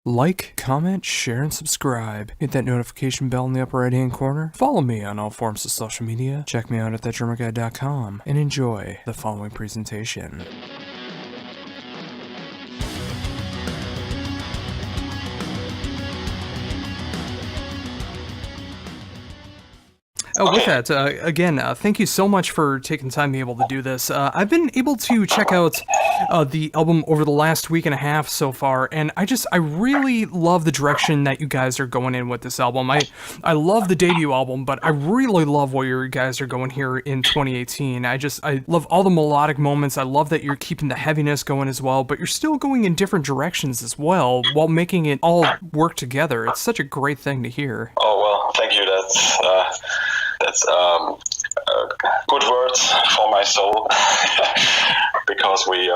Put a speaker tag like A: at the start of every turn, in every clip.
A: Like, comment, share, and subscribe. Hit that notification bell in the upper right-hand corner. Follow me on all forms of social media. Check me out at thatdrummerguy.com and enjoy the following presentation. With that, again, thank you so much for taking time to be able to do this. I've been able to check out the album over the last week and a half so far, and I really love the direction that you guys are going in with this album. I love the debut album, but I really love where you guys are going here in 2018. I love all the melodic moments. I love that you're keeping the heaviness going as well, but you're still going in different directions as well while making it all work together. It's such a great thing to hear.
B: Oh, well, thank you. That's good words for my soul, because we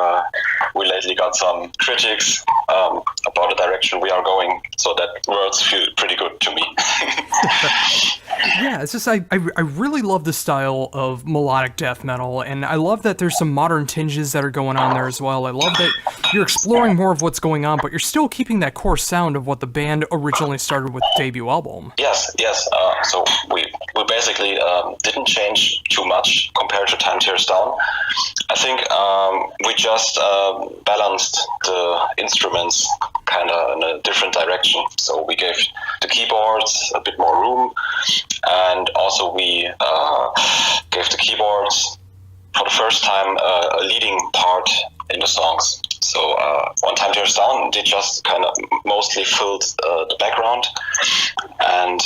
B: lately got some critics about the direction we are going, so that words feel pretty good to me.
A: Yeah, it's just I really love the style of melodic death metal, and I love that there's some modern tinges that are going on there as well. I love that you're exploring more of what's going on, but you're still keeping that core sound of what the band originally started with the debut album.
B: Yes. So we basically didn't change too much compared to Time Tears Down. I think we just balanced the instruments kind of in a different direction. So we gave the keyboards a bit more room, and also we gave the keyboards for the first time a leading part in the songs. So on Time Tears Down, they just kind of mostly filled the background, and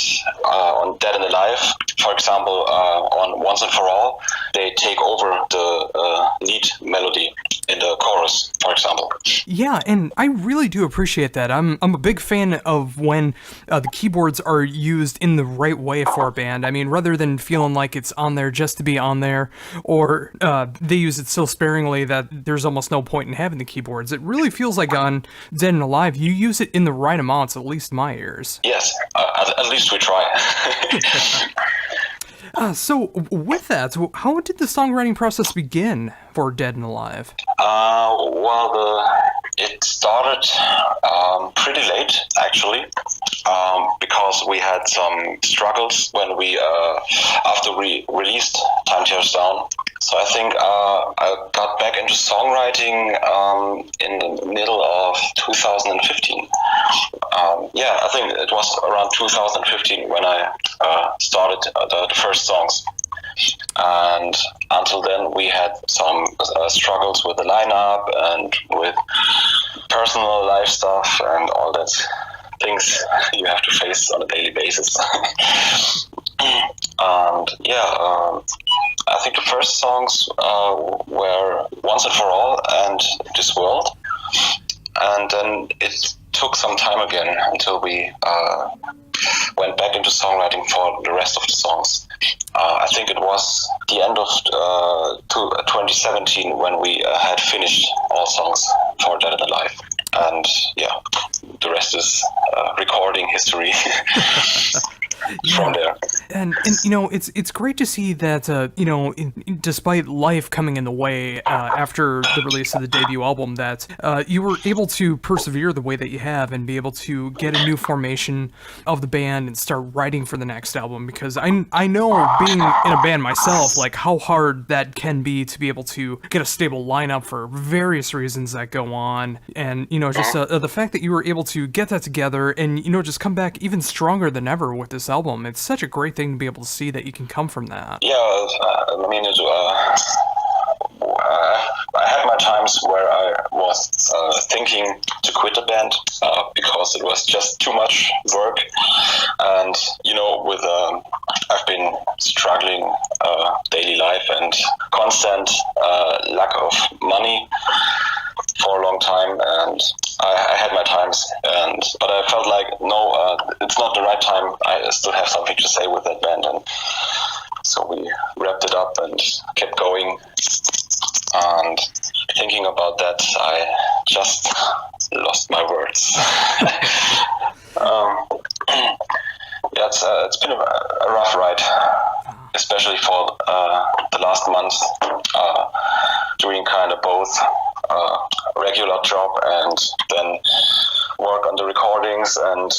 B: on Dead and Alive, for example, on Once and For All, they take over the lead melody in the chorus, for example.
A: Yeah, and I really do appreciate that. I'm a big fan of when the keyboards are used in the right way for a band. I mean, rather than feeling like it's on there just to be on there, or they use it so sparingly that there's almost no point in having the keyboards. It really feels like on Dead and Alive, you use it in the right amounts, at least in my ears.
B: Yes, at least we try.
A: So, with that, how did the songwriting process begin for Dead and Alive?
B: It started pretty late, actually, because we had some struggles when after we released Time Tears Down. So I think I got back into songwriting in the middle of 2015. I think it was around 2015 when I started the first songs. And until then, we had some struggles with the lineup and with personal life stuff and all that things you have to face on a daily basis. And I think the first songs were Once and For All and This World. And then it took some time again until we went back into songwriting for the rest of the songs. I think it was the end of 2017 when we had finished all songs for Dead and Alive. And the rest is recording history. From there.
A: And it's great to see that despite life coming in the way after the release of the debut album, that you were able to persevere the way that you have and be able to get a new formation of the band and start writing for the next album. Because I know, being in a band myself, like how hard that can be to be able to get a stable lineup for various reasons that go on, and just the fact that you were able to get that together and just come back even stronger than ever with this album. It's such a great thing to be able to see that you can come from that.
B: Yeah, I mean, I had my times where I was thinking to quit the band because it was just too much work, and with I've been struggling daily life and constant lack of money for a long time, and I had my times, but I felt like no, it's not the right time. I still have something to say with that band, and so we wrapped it up and kept going. And thinking about that, I just lost my words. It's been a rough ride, especially for the last month, doing kind of both regular job and then work on the recording recordings, and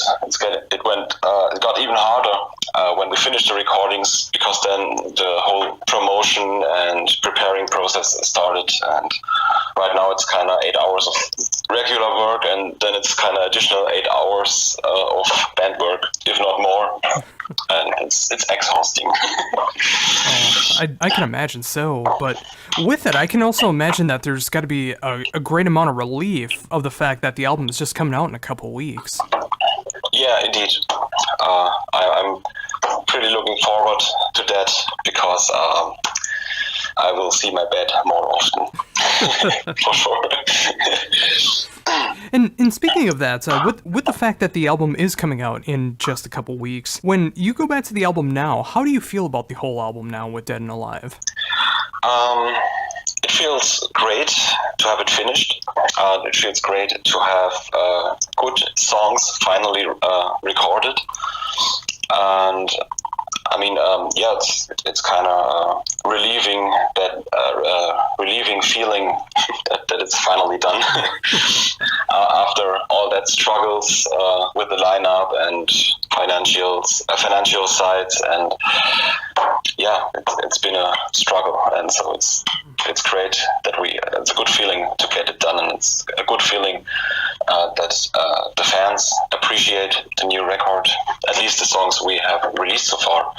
B: it got even harder when we finished the recordings, because then the whole promotion and preparing process started. And right now it's kind of 8 hours of regular work, and then it's kind of additional 8 hours of band work, if not more. And it's exhausting.
A: I can imagine so, but with it, I can also imagine that there's got to be a great amount of relief of the fact that the album is just coming out in a couple weeks.
B: Yeah, indeed. I'm pretty looking forward to that, because I will see my bed more often, for sure.
A: And speaking of that, with the fact that the album is coming out in just a couple weeks, when you go back to the album now, how do you feel about the whole album now with Dead and Alive?
B: It feels great to have it finished. It feels great to have good songs finally recorded. And I mean, it's kind of relieving feeling that it's finally done after all that struggles with the lineup and financial sides, and it's been a struggle, and so it's great that it's a good feeling to get it done, and it's a good feeling that the fans appreciate the new record, at least the songs we have released so far.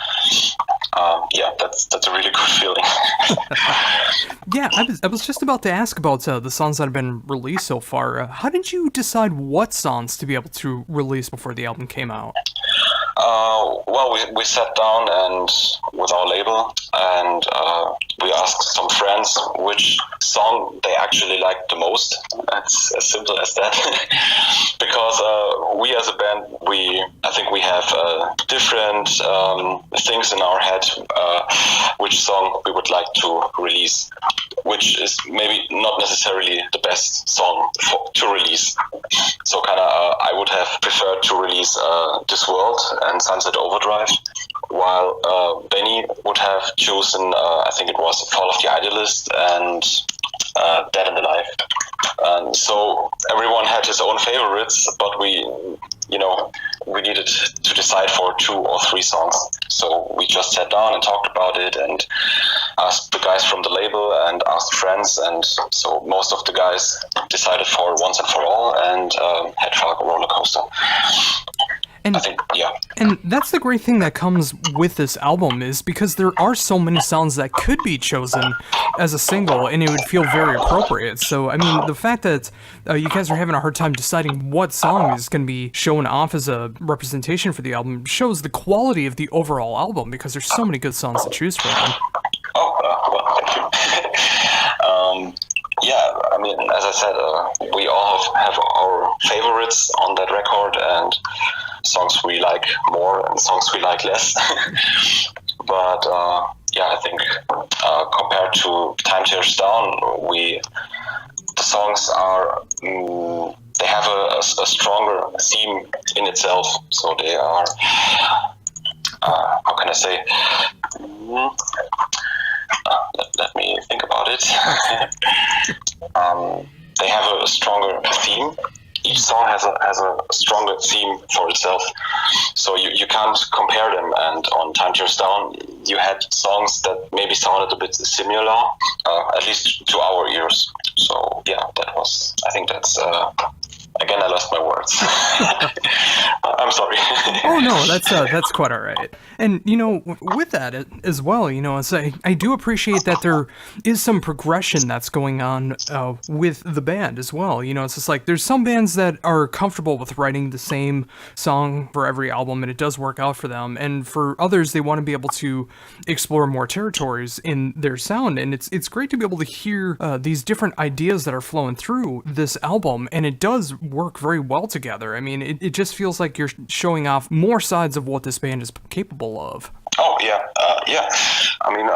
B: That's a really good feeling.
A: Yeah, I was just about to ask about the songs that have been released so far. How did you decide what songs to be able to release before the album came out?
B: Well, we sat down and with our label, and we asked some friends which song they actually liked the most. It's as simple as that. Because we as a band, I think we have different things in our head, which song we would like to release, which is maybe not necessarily the best song to release. So kind of I would have preferred to release This World and Sunset Overdrive, while Benny would have chosen, I think it was Fall of the Idealist and Dead and Alive. And so everyone had his own favorites, but we needed to decide for 2 or 3 songs. So we just sat down and talked about it, and asked the guys from the label and asked friends, and so most of the guys decided for Once and For All and Head Fargo Roller Coaster.
A: And
B: I think,
A: and that's the great thing that comes with this album, is because there are so many songs that could be chosen as a single, and it would feel very appropriate. So, I mean, the fact that you guys are having a hard time deciding what song is going to be shown off as a representation for the album shows the quality of the overall album, because there's so many good songs to choose from.
B: Well, thank you. I mean, as I said, we all have our favorites on that record, and songs we like more and songs we like less. But I think compared to Time Tears Down, the songs are they have a stronger theme in itself. So they are how can I say? Let me think about it. They have a stronger theme. Each song has a stronger theme for itself, so you can't compare them. And on Time Tears Down, you had songs that maybe sounded a bit similar, at least to our ears. So I think that's again, I lost my words. I'm sorry.
A: Oh no, that's quite all right. And with that as well, I do appreciate that there is some progression that's going on with the band as well. It's just like there's some bands that are comfortable with writing the same song for every album, and it does work out for them. And for others, they want to be able to explore more territories in their sound. And it's great to be able to hear these different ideas that are flowing through this album, and it does work very well together. I mean, it just feels like you're showing off more sides of what this band is capable of.
B: Oh, yeah. I mean,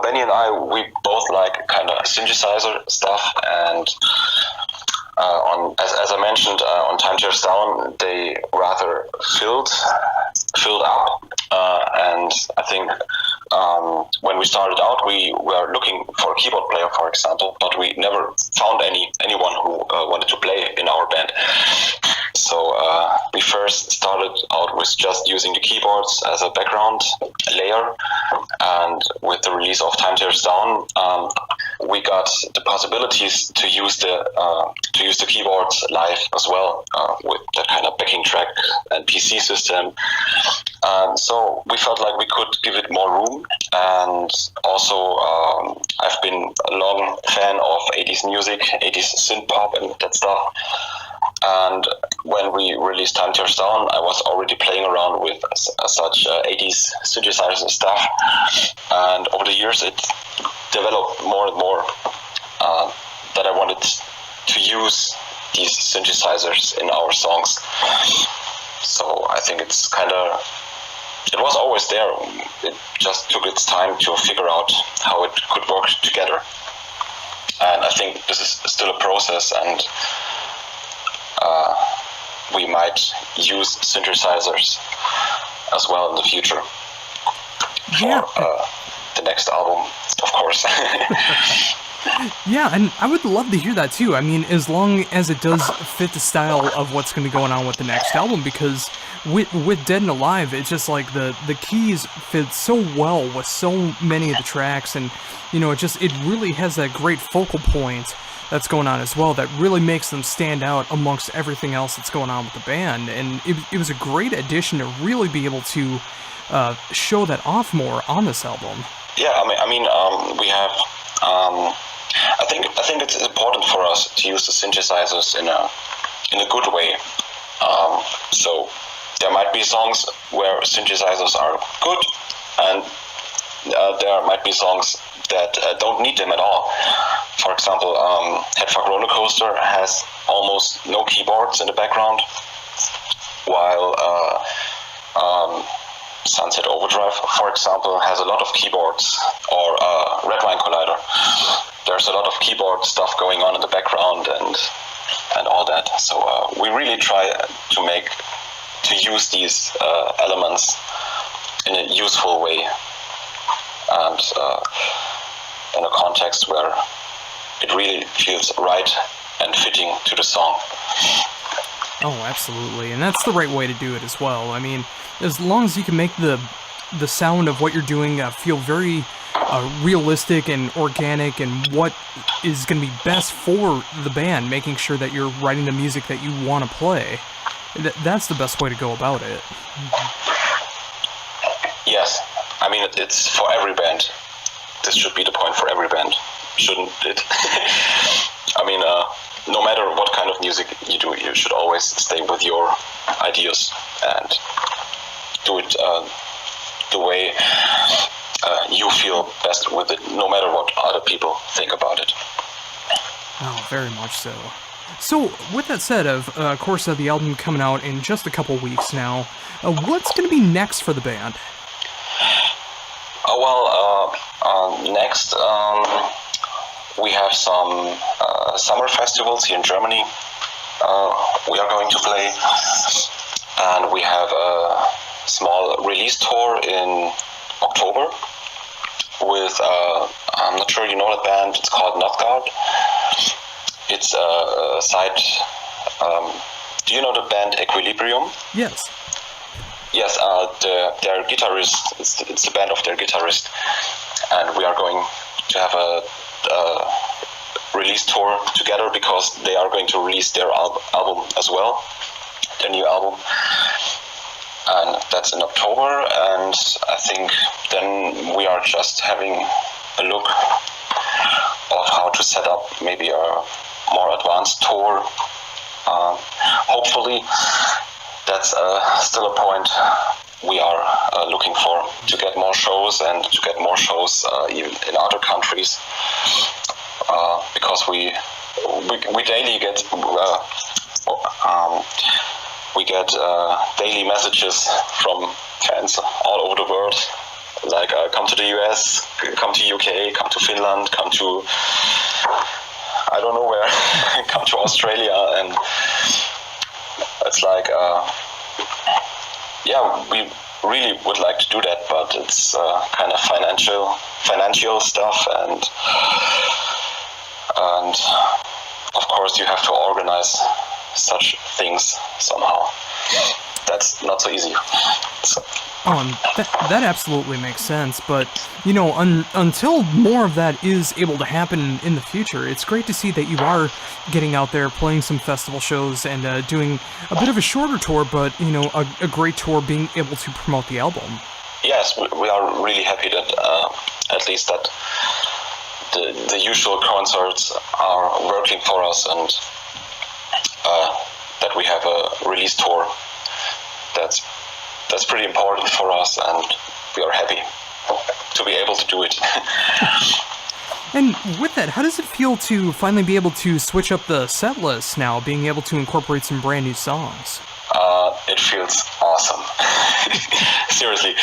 B: Benny and I, we both like kind of synthesizer stuff, and as I mentioned, on Time Tears Down, they rather filled up, and I think when we started out, we were looking for a keyboard player, for example, but we never found anyone who wanted to play in our band. So we first started out with just using the keyboards as a background layer, and with the release of Time Tears Down, we got the possibilities to use the keyboards live as well, with that kind of backing track and PC system. So we felt like we could give it more room, and also I've been a long fan of 80s music, 80s synth pop and that stuff. And when we released Time Tears Down, I was already playing around with such 80s synthesizers and stuff. And over the years, it developed more and more that I wanted to use these synthesizers in our songs. So I think it's it was always there. It just took its time to figure out how it could work together. And I think this is still a process, and we might use synthesizers as well in the future for the next album, of course.
A: Yeah, and I would love to hear that too. I mean, as long as it does fit the style of what's going to be going on with the next album, because with Dead and Alive, it's just like the keys fit so well with so many of the tracks, and it really has that great focal point that's going on as well that really makes them stand out amongst everything else that's going on with the band. And it was a great addition to really be able to show that off more on this album.
B: Yeah, I mean, we have. I think it's important for us to use the synthesizers in a good way. So there might be songs where synthesizers are good, and there might be songs that don't need them at all. For example, Headfuck Roller Coaster has almost no keyboards in the background, while Sunset Overdrive, for example, has a lot of keyboards, or Redline Collider. There's a lot of keyboard stuff going on in the background and all that. So we really try to use these elements in a useful way, and in a context where it really feels right and fitting to the song.
A: Oh, absolutely, and that's the right way to do it as well. I mean, as long as you can make the sound of what you're doing feel very realistic and organic, and what is going to be best for the band, making sure that you're writing the music that you want to play, that's the best way to go about it.
B: Yes, I mean, it's for every band. This should be the point for every band, shouldn't it? I mean, no matter what kind of music you do, you should always stay with your ideas and do it the way you feel best with it, no matter what other people think about it.
A: Oh, very much so. So, with that said, of course, the album coming out in just a couple weeks now, what's going to be next for the band?
B: Next, we have some summer festivals here in Germany we are going to play, and we have a small release tour in October with, I'm not sure you know the band, it's called Northgard. It's a side, do you know the band Equilibrium?
A: Yes.
B: Yes, their guitarist, it's the band of their guitarist, and we are going to have a release tour together because they are going to release their album as well, their new album, and that's in October. And I think then we are just having a look of how to set up maybe a more advanced tour. Hopefully that's still a point we are looking for, to get more shows and to get more shows even in other countries, because we daily get daily messages from fans all over the world, like come to the US, come to UK, come to Finland, come to I don't know where, come to Australia, and it's like we really would like to do that, but it's kind of financial stuff, and of course you have to organize such things somehow. That's not so easy. So.
A: That absolutely makes sense, but, you know, until more of that is able to happen in the future, it's great to see that you are getting out there, playing some festival shows, and doing a bit of a shorter tour, but, you know, a great tour, being able to promote the album.
B: Yes, we are really happy that at least that the usual concerts are working for us, and that we have a release tour. That's pretty important for us, and we are happy to be able to do it.
A: And with that, how does it feel to finally be able to switch up the set list now, being able to incorporate some brand new songs?
B: It feels awesome. Seriously.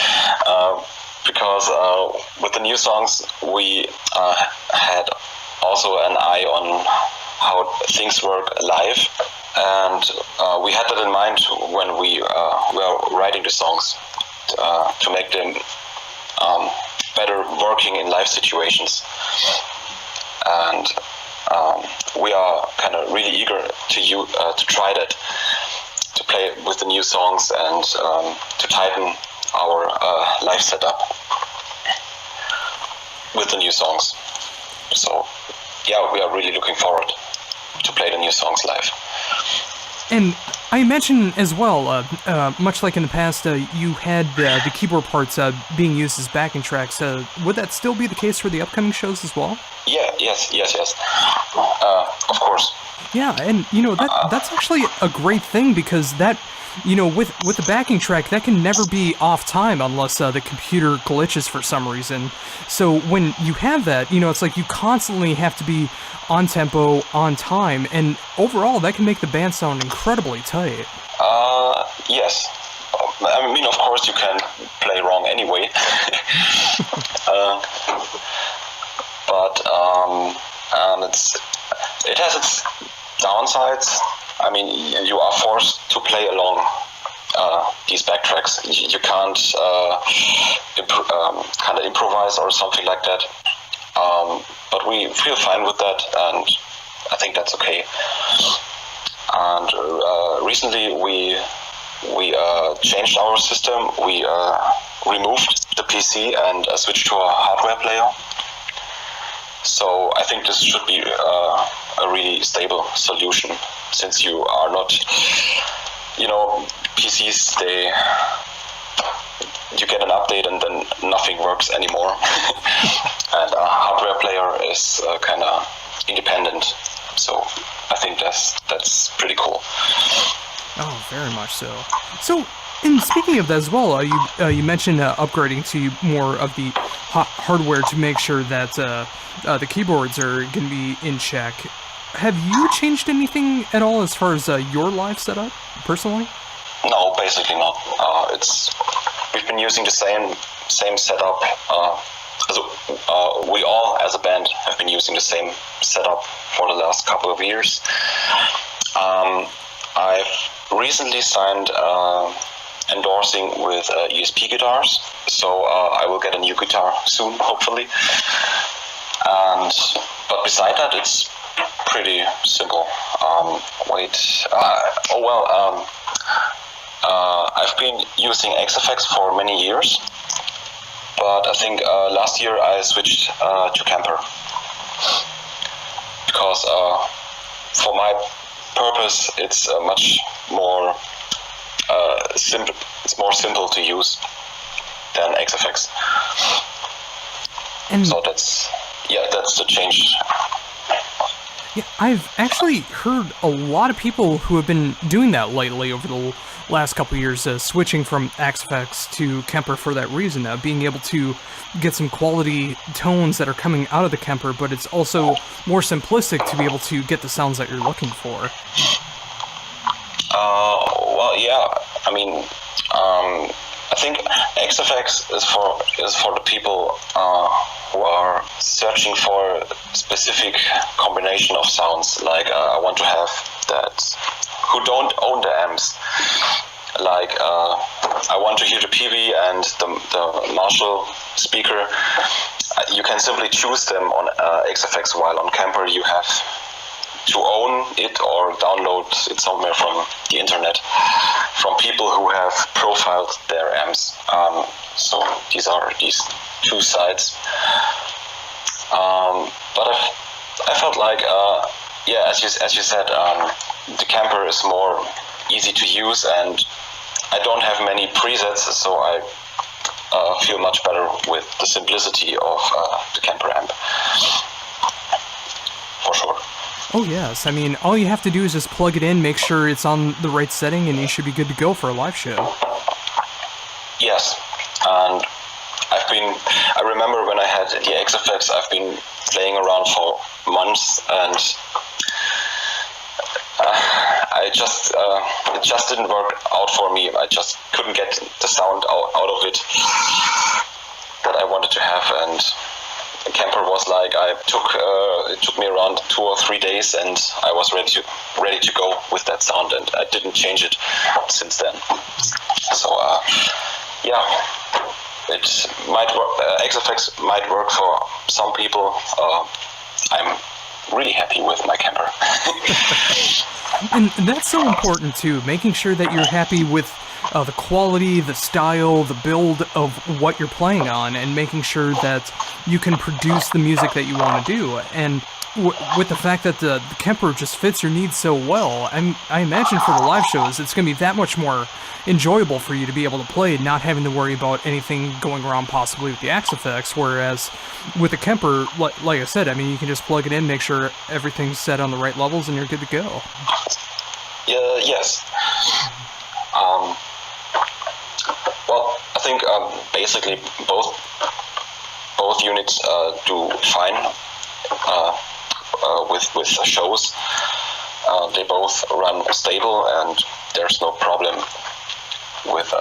B: Because with the new songs, we had also an eye on how things work live. And we had that in mind when we were writing the songs to make them better working in live situations. And we are kind of really eager to try that, to play with the new songs and to tighten our live setup with the new songs. So yeah, we are really looking forward to play the new songs live.
A: And I imagine as well, much like in the past, you had the keyboard parts being used as backing tracks. Would that still be the case for the upcoming shows as well?
B: Yeah, yes. Of course.
A: Yeah, and you know that's actually a great thing, because that, you know, with the backing track, that can never be off time unless the computer glitches for some reason. So when you have that, you know, it's like you constantly have to be on tempo, on time, and overall that can make the band sound incredibly tight.
B: Yes. I mean, of course you can play wrong anyway. But it has its downsides. I mean, you are forced to play along these backtracks. You can't kind of improvise or something like that. But we feel fine with that, and I think that's okay. And recently we changed our system. We removed the PC and switched to a hardware player. So I think this should be a really stable solution, since you are not, you know, PCs, you get an update and then nothing works anymore. And a hardware player is kind of independent. So I think that's pretty cool.
A: Oh, very much so. So, and speaking of that as well, you mentioned upgrading to more of the hardware to make sure that the keyboards are going to be in check. Have you changed anything at all as far as your live setup, personally?
B: No, basically not. We've been using the same setup. We all, as a band, have been using the same setup for the last couple of years. I've recently signed endorsing with ESP guitars, so I will get a new guitar soon, hopefully. But beside that, it's pretty simple. I've been using XFX for many years, but I think last year I switched to Kemper, because for my purpose it's much more simple. It's more simple to use than XFX. And so that's the change.
A: Yeah, I've actually heard a lot of people who have been doing that lately over the last couple of years, switching from XFX to Kemper for that reason, being able to get some quality tones that are coming out of the Kemper, but it's also more simplistic to be able to get the sounds that you're looking for.
B: Well, yeah. I mean, I think XFX is for the people who are searching for a specific combination of sounds. Like I want to have that. Who don't own the amps. Like I I want to hear the PV and the Marshall speaker, you can simply choose them on XFX, while on Camper you have to own it or download it somewhere from the internet, from people who have profiled their amps. So these are these two sides. But I felt like, yeah, as you said, the Camper is more easy to use, and I don't have many presets, so I feel much better with the simplicity of the Camper amp, for sure.
A: Oh yes, I mean, all you have to do is just plug it in, make sure it's on the right setting, and you should be good to go for a live show.
B: Yes, and I remember when I had the XFX, I've been playing around for months, and it just didn't work out for me. I just couldn't get the sound out of it that I wanted to have, and the Camper was like, it took me around 2 or 3 days, and I was ready to go with that sound, and I didn't change it since then. So yeah, it might work. XFX might work for some people. I'm really happy with my Camper.
A: And that's so important too, making sure that you're happy with the quality, the style, the build of what you're playing on, and making sure that you can produce the music that you want to do. And with the fact that the Kemper just fits your needs so well, I imagine for the live shows, it's going to be that much more enjoyable for you to be able to play, not having to worry about anything going wrong possibly with the XFX, whereas with the Kemper, like I said, I mean, you can just plug it in, make sure everything's set on the right levels, and you're good to go.
B: Yeah, yes. Well, I think basically both units do fine with the shows. They both run stable, and there's no problem with.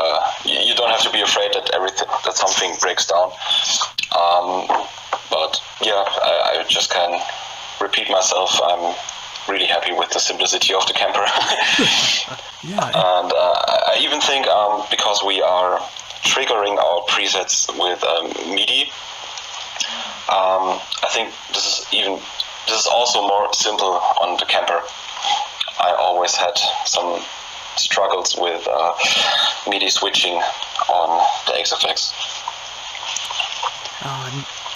B: You don't have to be afraid that something breaks down. But yeah, I just can repeat myself. I'm really happy with the simplicity of the Camper.
A: Yeah.
B: And I even think because we are triggering our presets with MIDI, I think this is also more simple on the Camper. I always had some struggles with MIDI switching on the XFX.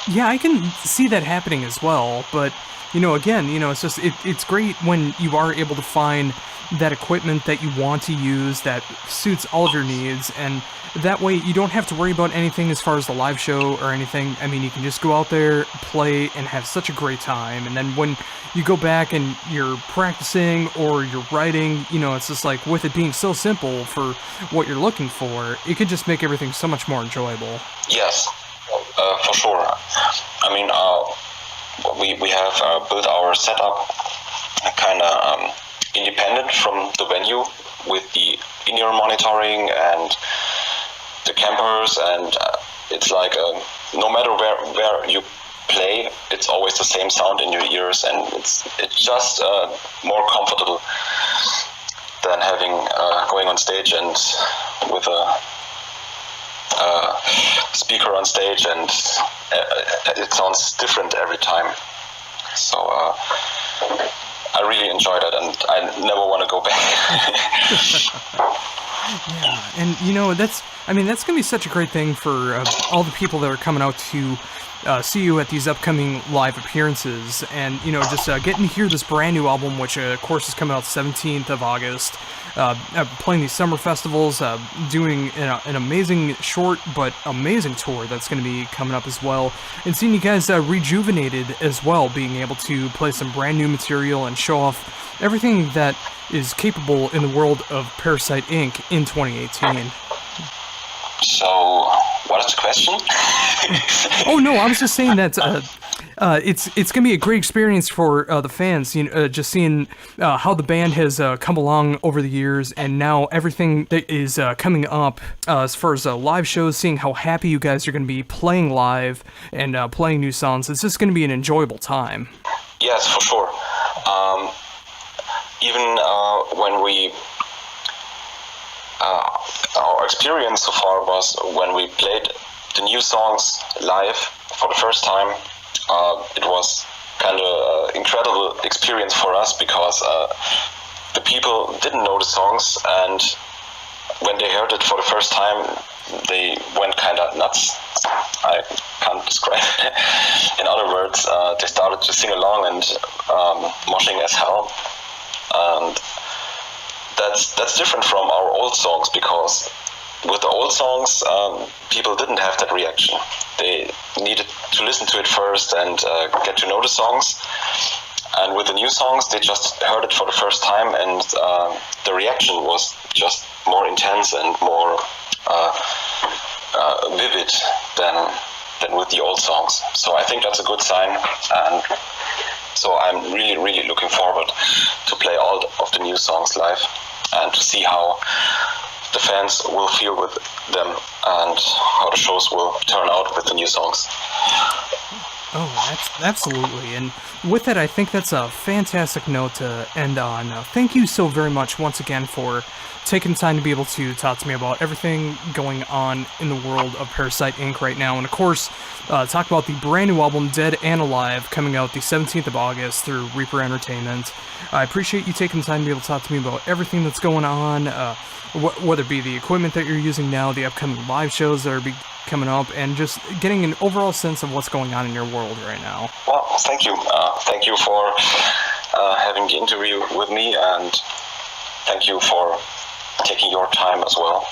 A: Yeah, I can see that happening as well, but again, it's just it's great when you are able to find that equipment that you want to use that suits all of your needs, and that way you don't have to worry about anything as far as the live show or anything. I mean, you can just go out there, play, and have such a great time, and then when you go back and you're practicing or you're writing, it's just like, with it being so simple for what you're looking for, it could just make everything so much more enjoyable.
B: Yes, for sure. I mean, we have built our setup kind of independent from the venue, with the in-ear monitoring and the Campers, and it's like no matter where you play, it's always the same sound in your ears, and it's just more comfortable than having going on stage and with a speaker on stage, and it sounds different every time. So I really enjoyed it, and I never want to go back.
A: Yeah, and that's gonna be such a great thing for all the people that are coming out to see you at these upcoming live appearances, and just getting to hear this brand new album, which of course is coming out 17th of August. Playing these summer festivals, doing an amazing short but amazing tour that's going to be coming up as well, and seeing you guys rejuvenated as well, being able to play some brand new material and show off everything that is capable in the world of Parasite Inc. in 2018.
B: So, what is the question?
A: Oh no, I was just saying that it's gonna be a great experience for the fans. Just seeing how the band has come along over the years, and now everything that is coming up as far as live shows. Seeing how happy you guys are gonna be playing live and playing new songs. It's just gonna be an enjoyable time.
B: Yes, for sure. Even when we our experience so far was when we played the new songs live for the first time. It was kind of an incredible experience for us because the people didn't know the songs, and when they heard it for the first time, they went kind of nuts. I can't describe it. In other words, they started to sing along and moshing as hell. And that's different from our old songs, because with the old songs, people didn't have that reaction. They needed to listen to it first and get to know the songs. And with the new songs, they just heard it for the first time, and the reaction was just more intense and more vivid than with the old songs. So I think that's a good sign, and so I'm really, really looking forward to play all of the new songs live and to see how the fans will feel with them and how the shows will turn out with the new songs.
A: Oh, absolutely. And with that, I think that's a fantastic note to end on. Thank you so very much once again for taking time to be able to talk to me about everything going on in the world of Parasite Inc. right now. And of course, talk about the brand new album, Dead and Alive, coming out the 17th of August through Reaper Entertainment. I appreciate you taking time to be able to talk to me about everything that's going on, whether it be the equipment that you're using now, the upcoming live shows that are coming up, and just getting an overall sense of what's going on in your world right now.
B: Well, thank you. Thank you for having the interview with me, and thank you for taking your time as well.